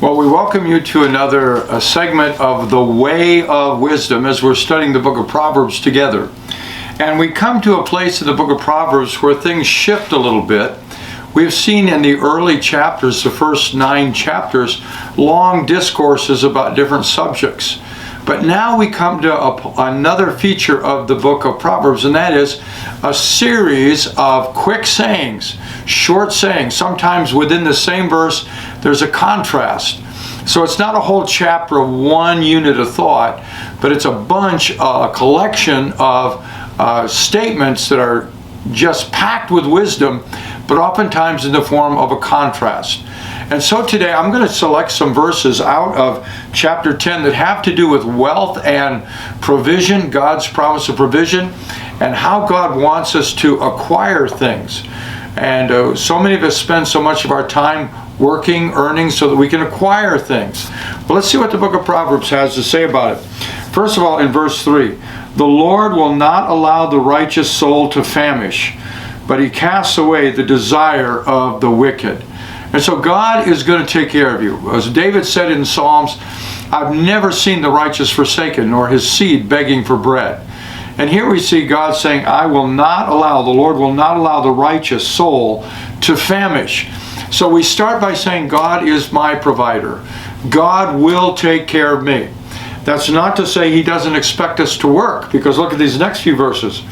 Well, we welcome you to another segment of The Way of Wisdom as we're studying the book of Proverbs together. And we come to a place in the book of Proverbs where things shift a little bit. We've seen in the early chapters, the first 9 chapters, long discourses about different subjects. But now we come to another feature of the book of Proverbs, and that is a series of quick sayings, short sayings. Sometimes within the same verse, there's a contrast. So it's not a whole chapter of one unit of thought, but it's a collection of statements that are just packed with wisdom, but oftentimes in the form of a contrast. And so today I'm going to select some verses out of chapter 10 that have to do with wealth and provision, God's promise of provision, and how God wants us to acquire things. And so many of us spend so much of our time working, earning, so that we can acquire things. Well, let's see what the book of Proverbs has to say about it. First of all, in verse 3, the Lord will not allow the righteous soul to famish, but he casts away the desire of the wicked. And so God is going to take care of you. As David said in Psalms, I've never seen the righteous forsaken, nor his seed begging for bread. And here we see God saying, the Lord will not allow the righteous soul to famish. So we start by saying, God is my provider. God will take care of me. That's not to say he doesn't expect us to work, because look at these next few verses.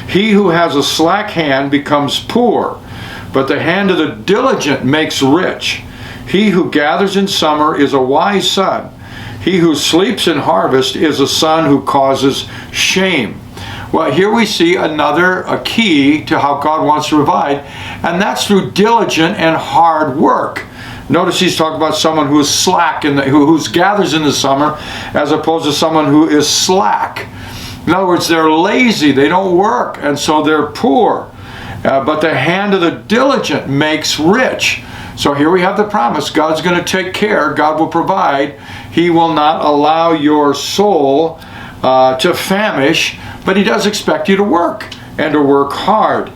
He who has a slack hand becomes poor, but the hand of the diligent makes rich. He who gathers in summer is a wise son. He who sleeps in harvest is a son who causes shame. Well, here we see a key to how God wants to provide, and that's through diligent and hard work. Notice he's talking about someone who is slack, who gathers in the summer, as opposed to someone who is slack. In other words, they're lazy, they don't work, and so they're poor. But the hand of the diligent makes rich. So here we have the promise. God's going to take care. God will provide. He will not allow your soul to famish, but he does expect you to work, and to work hard.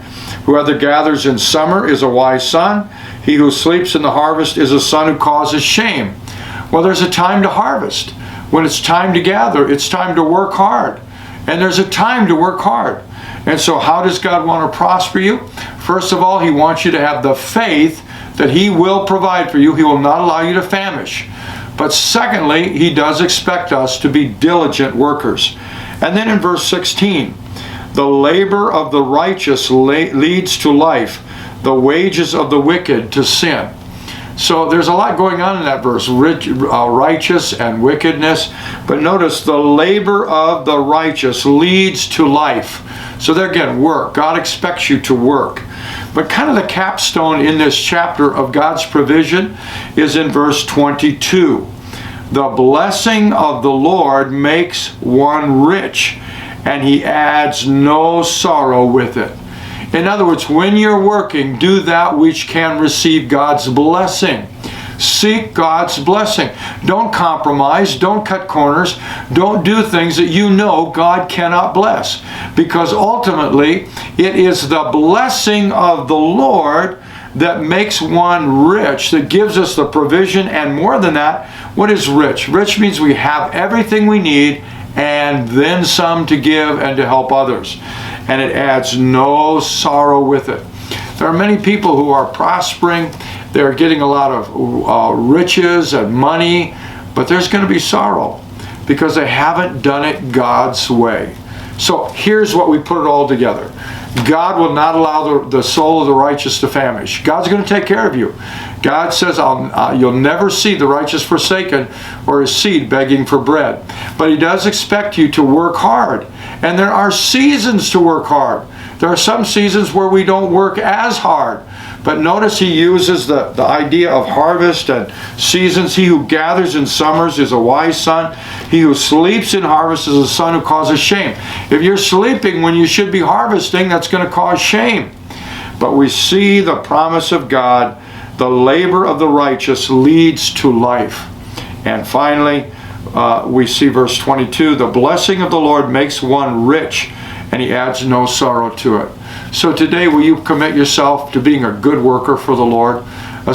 Whoever gathers in summer is a wise son. He who sleeps in the harvest is a son who causes shame. Well, there's a time to harvest. When it's time to gather, it's time to work hard. And there's a time to work hard. And so how does God want to prosper you? First of all, he wants you to have the faith that he will provide for you. He will not allow you to famish. But secondly, he does expect us to be diligent workers. And then in verse 16, the labor of the righteous leads to life, the wages of the wicked to sin. So there's a lot going on in that verse, righteous and wickedness. But notice the labor of the righteous leads to life. So there again, work. God expects you to work. But kind of the capstone in this chapter of God's provision is in verse 22. The blessing of the Lord makes one rich, and he adds no sorrow with it. In other words, when you're working, do that which can receive God's blessing. Seek God's blessing. Don't compromise. Don't cut corners. Don't do things that you know God cannot bless. Because ultimately, it is the blessing of the Lord that makes one rich, that gives us the provision. And more than that, what is rich? Rich means we have everything we need and then some to give and to help others. And it adds no sorrow with it. There are many people who are prospering. They're getting a lot of riches and money, but there's going to be sorrow because they haven't done it God's way. So here's what we put it all together. God will not allow the soul of the righteous to famish. God's going to take care of you. God says, you'll never see the righteous forsaken or his seed begging for bread. But he does expect you to work hard. And there are seasons to work hard. There are some seasons where we don't work as hard. But notice he uses the idea of harvest and seasons. He who gathers in summers is a wise son. He who sleeps in harvest is a son who causes shame. If you're sleeping when you should be harvesting, that's going to cause shame. But we see the promise of God. The labor of the righteous leads to life. And finally, we see verse 22, the blessing of the Lord makes one rich, and he adds no sorrow to it. So today, will you commit yourself to being a good worker for the Lord?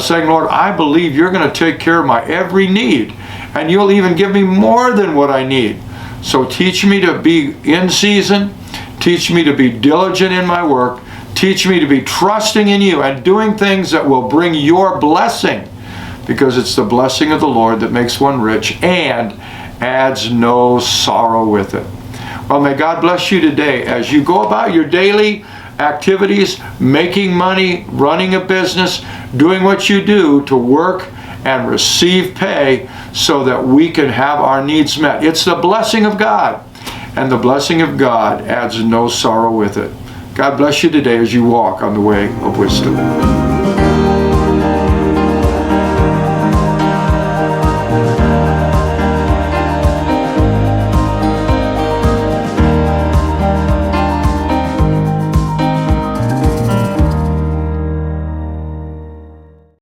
saying, Lord, I believe you're going to take care of my every need, and you'll even give me more than what I need. So teach me to be in season. Teach me to be diligent in my work. Teach me to be trusting in you and doing things that will bring your blessing, because it's the blessing of the Lord that makes one rich and adds no sorrow with it. Well, may God bless you today as you go about your daily activities, making money, running a business, doing what you do to work and receive pay so that we can have our needs met. It's the blessing of God, and the blessing of God adds no sorrow with it. God bless you today as you walk on the way of wisdom.